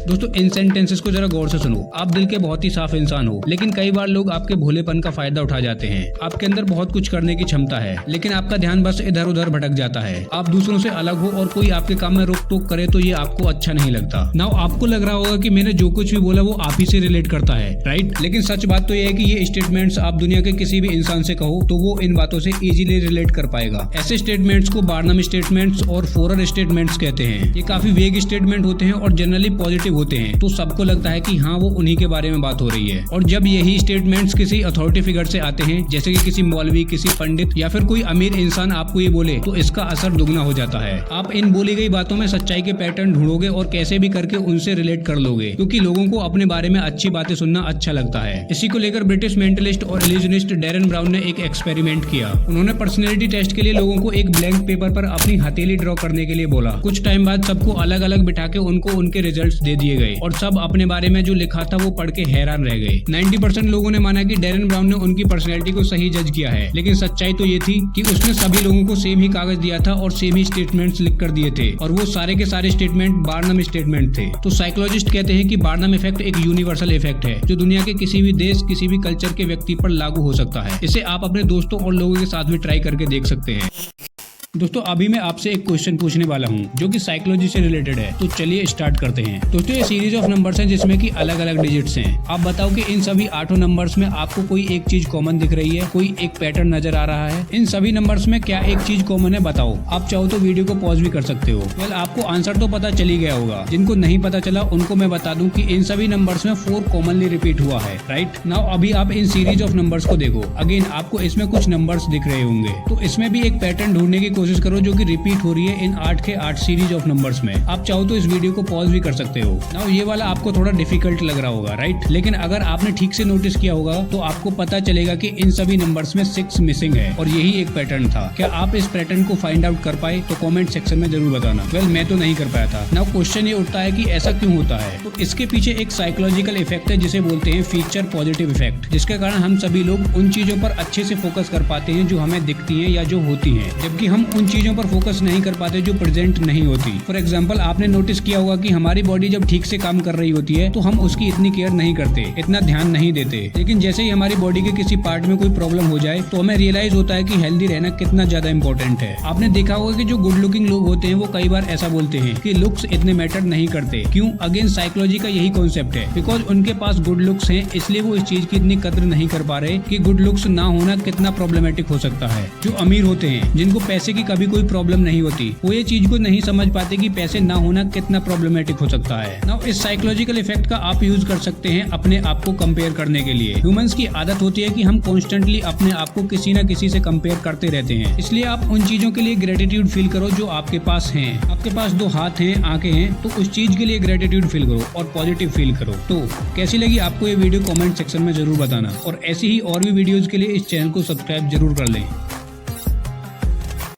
दोस्तों इन सेंटेंसेस को जरा गौर से सुनो। आप दिल के बहुत ही साफ इंसान हो, लेकिन कई बार लोग आपके भोलेपन का फायदा उठा जाते हैं। आपके अंदर बहुत कुछ करने की क्षमता है, लेकिन आपका ध्यान बस इधर उधर भटक जाता है। आप दूसरों से अलग हो और कोई आपके काम में रोक टोक करे तो ये आपको अच्छा नहीं लगता। नाउ आपको लग रहा होगा कि मैंने जो कुछ भी बोला वो आप ही से रिलेट करता है, राइट? लेकिन सच बात तो ये है कि ये स्टेटमेंट्स आप दुनिया के किसी भी इंसान से कहो तो वो इन बातों से इजीली रिलेट कर पाएगा। ऐसे स्टेटमेंट्स को बार्नम स्टेटमेंट्स और फोरर स्टेटमेंट्स कहते हैं। ये काफी वेग स्टेटमेंट होते हैं और जनरली पॉजिटिव होते हैं, तो सबको लगता है कि हाँ वो उन्हीं के बारे में बात हो रही है। और जब यही स्टेटमेंट्स किसी अथॉरिटी फिगर से आते हैं, जैसे कि किसी मौलवी, किसी पंडित या फिर कोई अमीर इंसान आपको ये बोले, तो इसका असर दुगना हो जाता है। आप इन बोली गई बातों में सच्चाई के पैटर्न ढूंढोगे और कैसे भी करके उनसे रिलेट कर लोगे, क्योंकि लोगों को अपने बारे में अच्छी बातें सुनना अच्छा लगता है। इसी को लेकर ब्रिटिश मेंटलिस्ट और इल्यूजनिस्ट डैरेन ब्राउन ने एक एक्सपेरिमेंट किया। उन्होंने पर्सनैलिटी टेस्ट के लिए लोगों को एक ब्लैंक पेपर पर अपनी हथेली ड्रॉ करने के लिए बोला। कुछ टाइम बाद सबको अलग अलग बिठा के उनको उनके रिजल्ट्स दे दिए गए और सब अपने बारे में जो लिखा था वो पढ़ के हैरान रह गए। 90% लोगों ने माना कि डैरेन ब्राउन ने उनकी पर्सनैलिटी को सही जज किया है, लेकिन सच्चाई तो ये थी कि उसने सभी लोगों को सेम ही कागज दिया था और सेम ही स्टेटमेंट्स लिख कर दिए थे, और वो सारे के सारे स्टेटमेंट बार्नम स्टेटमेंट थे। तो साइकोलॉजिस्ट कहते हैं कि बार्नम इफेक्ट एक यूनिवर्सल इफेक्ट है जो दुनिया के किसी भी देश, किसी भी कल्चर के व्यक्ति पर लागू हो सकता है। इसे आप अपने दोस्तों और लोगों के साथ भी ट्राई करके देख सकते हैं। दोस्तों अभी मैं आपसे एक क्वेश्चन पूछने वाला हूँ जो कि साइकोलॉजी से रिलेटेड है, तो चलिए स्टार्ट करते हैं। दोस्तों ये सीरीज ऑफ नंबर्स हैं जिसमें कि अलग अलग डिजिट्स हैं। आप बताओ कि इन सभी 8 नंबर्स में आपको कोई एक चीज कॉमन दिख रही है, कोई एक पैटर्न नजर आ रहा है? इन सभी नंबर्स में क्या एक चीज कॉमन है? बताओ। आप चाहो तो वीडियो को पॉज भी कर सकते हो। वेल आपको आंसर तो पता चल ही गया होगा। जिनको नहीं पता चला उनको मैं बता दूं कि इन सभी नंबर्स में 4 कॉमनली रिपीट हुआ है, राइट? नाउ अभी आप इन सीरीज ऑफ नंबर्स को देखो। अगेन आपको इसमें कुछ नंबर्स दिख रहे होंगे, तो इसमें भी एक पैटर्न ढूंढने की कोशिश करो जो कि रिपीट हो रही है इन 8 के 8 सीरीज ऑफ नंबर्स में। आप चाहो तो इस वीडियो को पॉज भी कर सकते हो। नाउ ये वाला आपको थोड़ा डिफिकल्ट लग रहा होगा, राइट? लेकिन अगर आपने ठीक से नोटिस किया होगा तो आपको पता चलेगा कि इन सभी नंबर्स में 6 मिसिंग है और यही एक पैटर्न था। क्या आप इस पैटर्न को फाइंड आउट कर पाए? तो कमेंट सेक्शन में जरूर बताना। वेल मैं तो नहीं कर पाया था। नाउ क्वेश्चन ये उठता है कि ऐसा क्यों होता है? तो इसके पीछे एक साइकोलॉजिकल इफेक्ट है जिसे बोलते हैं फीचर पॉजिटिव इफेक्ट, जिसके कारण हम सभी लोग उन चीजों पर अच्छे से फोकस कर पाते हैं जो हमें दिखती हैं या जो होती हैं, जबकि हम उन चीजों पर फोकस नहीं कर पाते जो प्रेजेंट नहीं होती। फॉर एग्जाम्पल आपने नोटिस किया होगा कि हमारी बॉडी जब ठीक से काम कर रही होती है तो हम उसकी इतनी केयर नहीं करते, इतना ध्यान नहीं देते, लेकिन जैसे ही हमारी बॉडी के किसी पार्ट में कोई प्रॉब्लम हो जाए तो हमें रियलाइज होता है कि हेल्दी रहना कितना ज्यादा इंपॉर्टेंट है। आपने देखा होगा कि जो गुड लुकिंग लोग होते हैं वो कई बार ऐसा बोलते हैं कि लुक्स इतने मैटर नहीं करते। क्यों? अगेन साइकोलॉजी का यही कॉन्सेप्ट है। बिकॉज उनके पास गुड लुक्स हैं, इसलिए वो इस चीज की इतनी कद्र नहीं कर पा रहे कि गुड लुक्स ना होना कितना प्रॉब्लमेटिक हो सकता है। जो अमीर होते हैं, जिनको पैसे की कभी कोई प्रॉब्लम नहीं होती, वो ये चीज को नहीं समझ पाते कि पैसे ना होना कितना प्रॉब्लमेटिक हो सकता है। नाउ इस साइकोलॉजिकल इफेक्ट का आप यूज कर सकते हैं अपने आप को कंपेयर करने के लिए। ह्यूमंस की आदत होती है कि हम कॉन्स्टेंटली अपने आप को किसी न किसी से कंपेयर करते रहते हैं, इसलिए आप उन चीजों के लिए ग्रेटिट्यूड फील करो जो आपके पास हैं। आपके पास 2 हाथ हैं, आंखें हैं, तो उस चीज के लिए ग्रेटिट्यूड फील करो और पॉजिटिव फील करो। तो कैसी लगी आपको ये वीडियो? कमेंट सेक्शन में जरूर बताना, और ऐसी ही और भी वीडियोज के लिए इस चैनल को सब्सक्राइब जरूर कर लें।